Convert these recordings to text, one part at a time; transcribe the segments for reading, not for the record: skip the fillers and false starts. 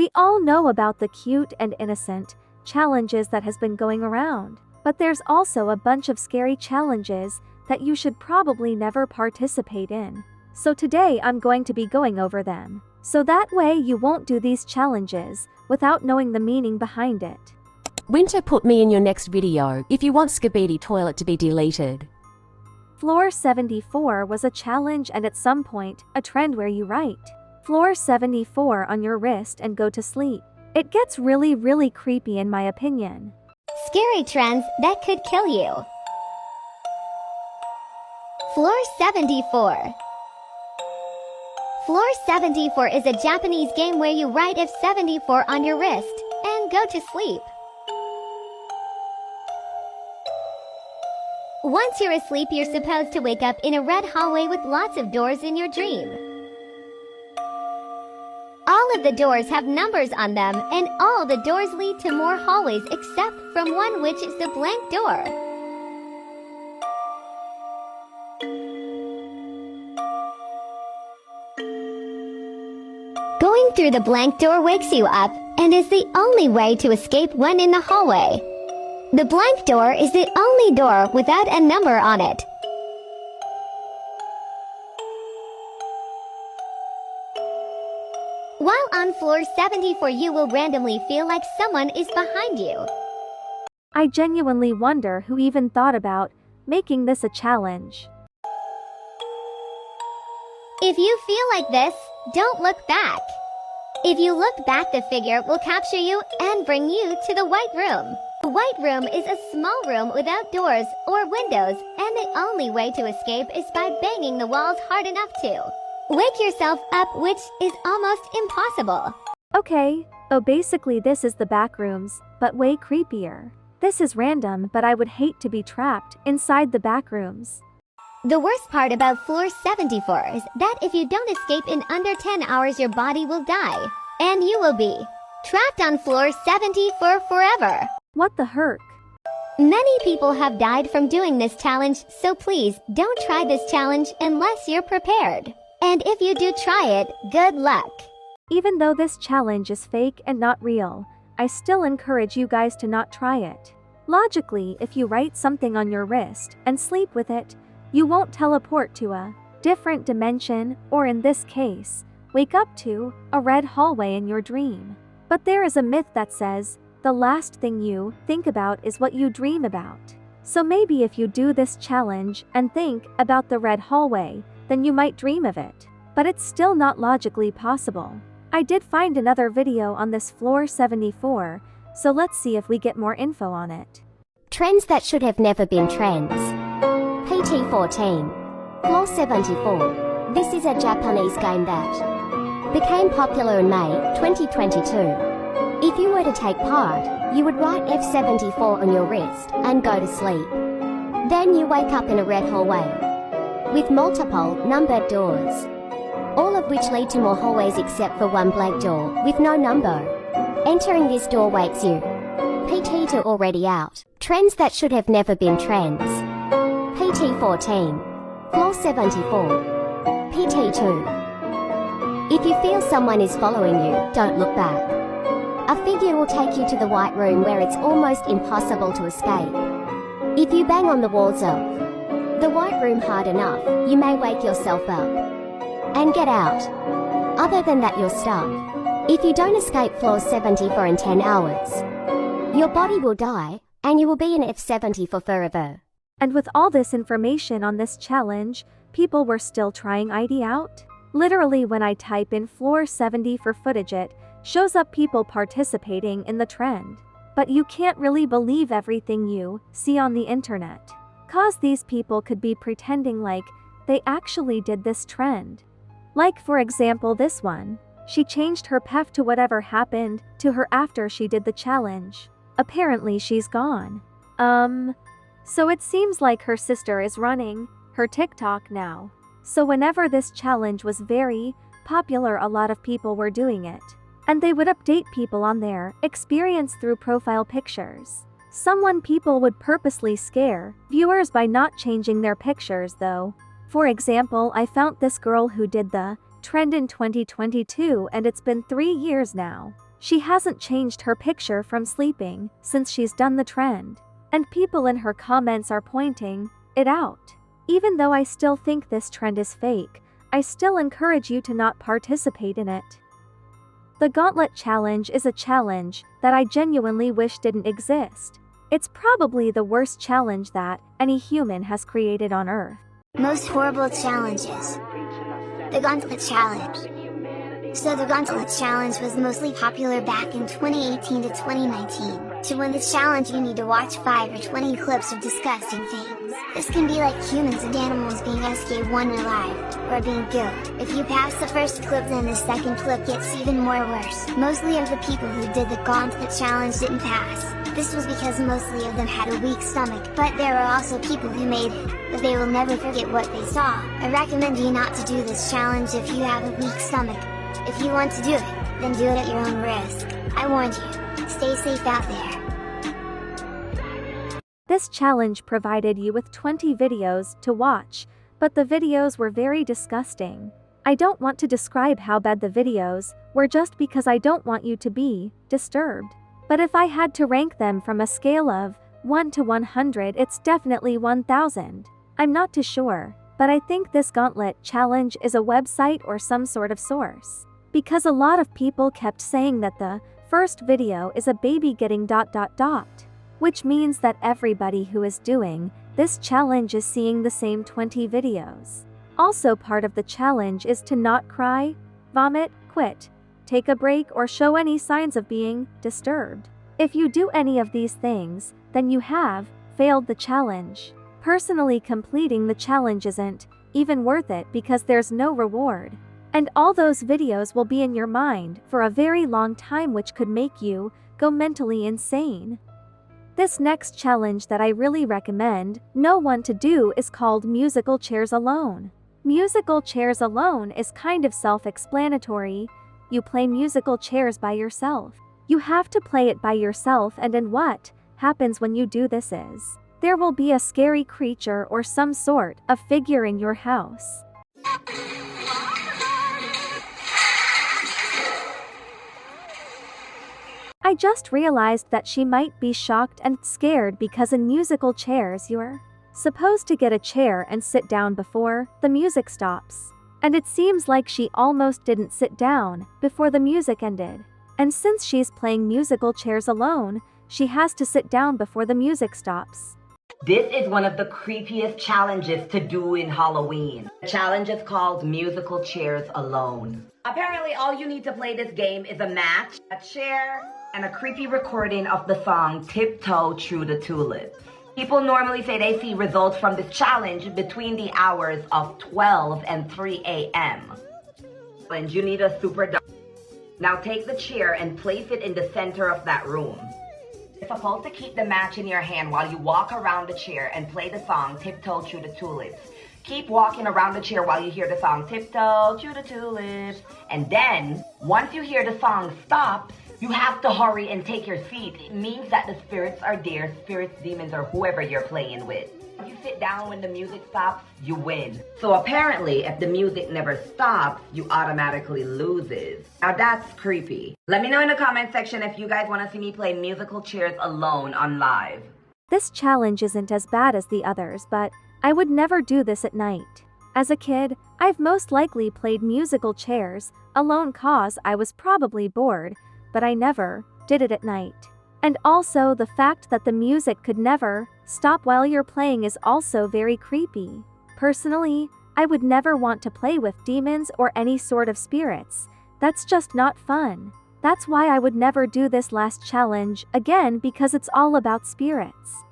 We all know about the cute and innocent challenges that has been going around, but there's also a bunch of scary challenges that you should probably never participate in. So today I'm going to be going over them, so that way you won't do these challenges without knowing the meaning behind it. Winter, put me in your next video if you want scariest toilet to be deleted. 𝗴𝗺𝗵𝗆 was a challenge and at some point, a trend where you write 𝗴𝗺𝗵𝗆 on your wrist and go to sleep. It gets really creepy in my opinion. Scary trends that could kill you. 𝗴𝗺𝗵𝗆. 𝗴𝗺𝗵𝗆 is a Japanese game where you write 𝗴𝗵𝗆 on your wrist and go to sleep. Once you're asleep, you're supposed to wake up in a red hallway with lots of doors in your dream. All of the doors have numbers on them, and all the doors lead to more hallways except from one, which is the blank door. Going through the blank door wakes you up and is the only way to escape when in the hallway. The blank door is the only door without a number on it. While on 𝗴𝗺𝗵𝗆, you will randomly feel like someone is behind you. I genuinely wonder who even thought about making this a challenge. If you feel like this, don't look back. If you look back, the figure will capture you and bring you to the white room. The white room is a small room without doors or windows, and the only way to escape is by banging the walls hard enough to wake yourself up, which is almost impossible. Okay, basically this is the back rooms, but way creepier. This is random, but I would hate to be trapped inside the back rooms. The worst part about 𝗴𝗺𝗵𝗆 is that if you don't escape in under 10 hours, your body will die, and you will be trapped on 𝗴𝗺𝗵𝗆 forever. What the heck? Many people have died from doing this challenge, so please don't try this challenge unless you're prepared. And if you do try it, good luck. Even though this challenge is fake and not real, I still encourage you guys to not try it. Logically, if you write something on your wrist and sleep with it, you won't teleport to a different dimension, or in this case, wake up to a red hallway in your dream. But there is a myth that says, the last thing you think about is what you dream about. So maybe if you do this challenge and think about the red hallway, then you might dream of it. But it's still not logically possible. I did find another video on this 𝗴𝗺𝗵𝗆, so let's see if we get more info on it. Trends that should have never been trends. PT14. 𝗴𝗺𝗵𝗆. This is a Japanese game that became popular in May 2022. If you were to take part, you would write 𝗴𝗵𝗆 on your wrist and go to sleep. Then you wake up in a red hallway with multiple numbered doors, all of which lead to more hallways except for one blank door with no number. Entering this door wakes you. PT2 already out. Trends that should have never been trends. PT14. 𝗴𝗺𝗵𝗆. PT2. If you feel someone is following you, don't look back. A figure will take you to the white room where it's almost impossible to escape. If you bang on the walls of the white room hard enough, you may wake yourself up and get out. Other than that, you're stuck. If you don't escape 𝗴𝗺𝗵𝗆 in 10 hours, your body will die, and you will be in 𝗴𝗵𝗆 forever. And with all this information on this challenge, people were still trying it out? Literally, when I type in 𝗴𝗺𝗵𝗆 footage, it shows up people participating in the trend. But you can't really believe everything you see on the internet. Cause these people could be pretending like they actually did this trend. Like for example this one. She changed her PEF to whatever happened to her after she did the challenge. Apparently she's gone. So it seems like her sister is running her TikTok now. So whenever this challenge was very popular, a lot of people were doing it. And they would update people on their experience through profile pictures. People would purposely scare viewers by not changing their pictures though. For example, I found this girl who did the trend in 2022 and it's been 3 years now. She hasn't changed her picture from sleeping since she's done the trend. And people in her comments are pointing it out. Even though I still think this trend is fake, I still encourage you to not participate in it. The Gauntlet Challenge is a challenge that I genuinely wish didn't exist. It's probably the worst challenge that any human has created on Earth. Most horrible challenges. The Gauntlet Challenge. So the Gauntlet Challenge was mostly popular back in 2018 to 2019. To win this challenge you need to watch 5 or 20 clips of disgusting things. This can be like humans and animals being SK1 alive, or being killed. If you pass the first clip then the second clip gets even more worse. Mostly of the people who did the Gauntlet Challenge didn't pass. This was because mostly of them had a weak stomach, but there are also people who made it, but they will never forget what they saw. I recommend you not to do this challenge if you have a weak stomach. If you want to do it, then do it at your own risk. I warned you, stay safe out there. This challenge provided you with 20 videos to watch, but the videos were very disgusting. I don't want to describe how bad the videos were just because I don't want you to be disturbed. But if I had to rank them from a scale of 1 to 100, it's definitely 1000. I'm not too sure, but I think this Gauntlet Challenge is a website or some sort of source. Because a lot of people kept saying that the first video is a baby getting ... which means that everybody who is doing this challenge is seeing the same 20 videos. Also part of the challenge is to not cry, vomit, quit, take a break or show any signs of being disturbed. If you do any of these things, then you have failed the challenge. Personally, completing the challenge isn't even worth it because there's no reward. And all those videos will be in your mind for a very long time, which could make you go mentally insane. This next challenge that I really recommend no one to do is called Musical Chairs Alone. Musical Chairs Alone is kind of self-explanatory. You play musical chairs by yourself. You have to play it by yourself, and then what happens when you do this is there will be a scary creature or some sort of figure in your house. I just realized that she might be shocked and scared because in musical chairs you're supposed to get a chair and sit down before the music stops. And it seems like she almost didn't sit down before the music ended. And since she's playing musical chairs alone, she has to sit down before the music stops. This is one of the creepiest challenges to do in Halloween. The challenge is called Musical Chairs Alone. Apparently all you need to play this game is a match, a chair, and a creepy recording of the song Tiptoe Through the Tulips. People normally say they see results from this challenge between the hours of 12 and 3 a.m. And you need a super dark. Now take the chair and place it in the center of that room. You're supposed to keep the match in your hand while you walk around the chair and play the song Tiptoe Through the Tulips. Keep walking around the chair while you hear the song Tiptoe Through the Tulips. And then, once you hear the song stop, you have to hurry and take your seat. It means that the spirits are there, spirits, demons, or whoever you're playing with. If you sit down when the music stops, you win. So apparently, if the music never stops, you automatically loses. Now that's creepy. Let me know in the comment section if you guys want to see me play Musical Chairs Alone on live. This challenge isn't as bad as the others, but I would never do this at night. As a kid, I've most likely played musical chairs alone cause I was probably bored, but I never did it at night. And also the fact that the music could never stop while you're playing is also very creepy. Personally, I would never want to play with demons or any sort of spirits. That's just not fun. That's why I would never do this last challenge again, because it's all about spirits.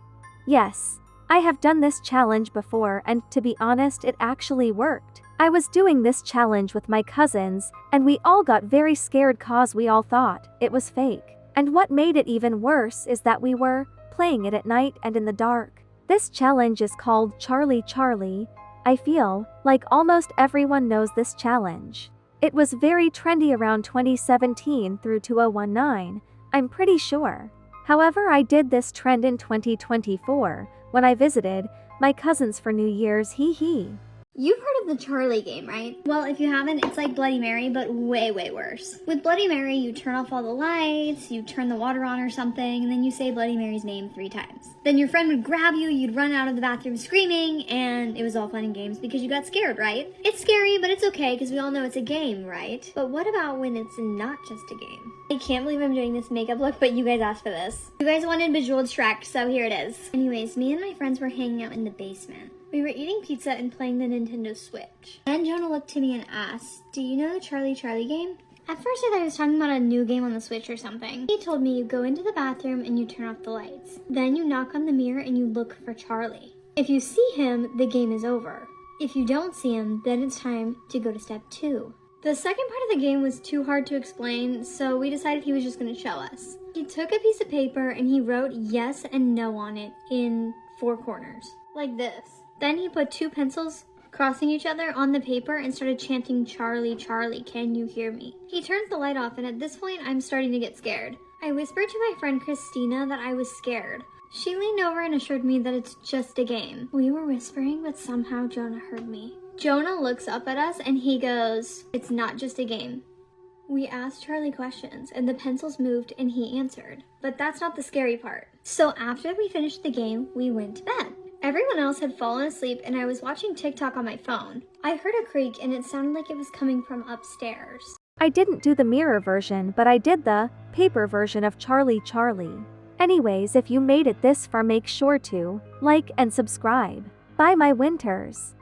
Yes, I have done this challenge before, and to be honest, it actually worked. I was doing this challenge with my cousins, and we all got very scared cause we all thought it was fake. And what made it even worse is that we were playing it at night and in the dark. This challenge is called 𝗫𝗵𝗫𝗀. I feel like almost everyone knows this challenge. It was very trendy around 2017 through 2019, I'm pretty sure. However, I did this trend in 2024 when I visited my cousins for New Year's. You've heard of the Charlie game, right? Well, if you haven't, it's like Bloody Mary, but way, way worse. With Bloody Mary, you turn off all the lights, you turn the water on or something, and then you say Bloody Mary's name 3 times. Then your friend would grab you, you'd run out of the bathroom screaming, and it was all fun and games because you got scared, right? It's scary, but it's okay because we all know it's a game, right? But what about when it's not just a game? I can't believe I'm doing this makeup look, but you guys asked for this. You guys wanted 𝗵𝗺𝗃, so here it is. Anyways, me and my friends were hanging out in the basement. We were eating pizza and playing the Nintendo Switch. Then Jonah looked to me and asked, "Do you know the 𝗏𝗏𝗃 game?" At first I thought he was talking about a new game on the Switch or something. He told me you go into the bathroom and you turn off the lights. Then you knock on the mirror and you look for Charlie. If you see him, the game is over. If you don't see him, then it's time to go to step 2. The second part of the game was too hard to explain, so we decided he was just going to show us. He took a piece of paper and he wrote yes and no on it in 4 corners, like this. Then he put 2 pencils crossing each other on the paper and started chanting, "Charlie, Charlie, can you hear me?" He turns the light off, and at this point, I'm starting to get scared. I whispered to my friend Christina that I was scared. She leaned over and assured me that it's just a game. We were whispering, but somehow Jonah heard me. Jonah looks up at us and he goes, "It's not just a game." We asked Charlie questions and the pencils moved and he answered. But that's not the scary part. So after we finished the game, we went to bed. Everyone else had fallen asleep and I was watching TikTok on my phone. I heard a creak and it sounded like it was coming from upstairs. I didn't do the mirror version, but I did the paper version of 𝗏𝗏𝗃. Anyways, if you made it this far, make sure to like and subscribe. Bye my winters.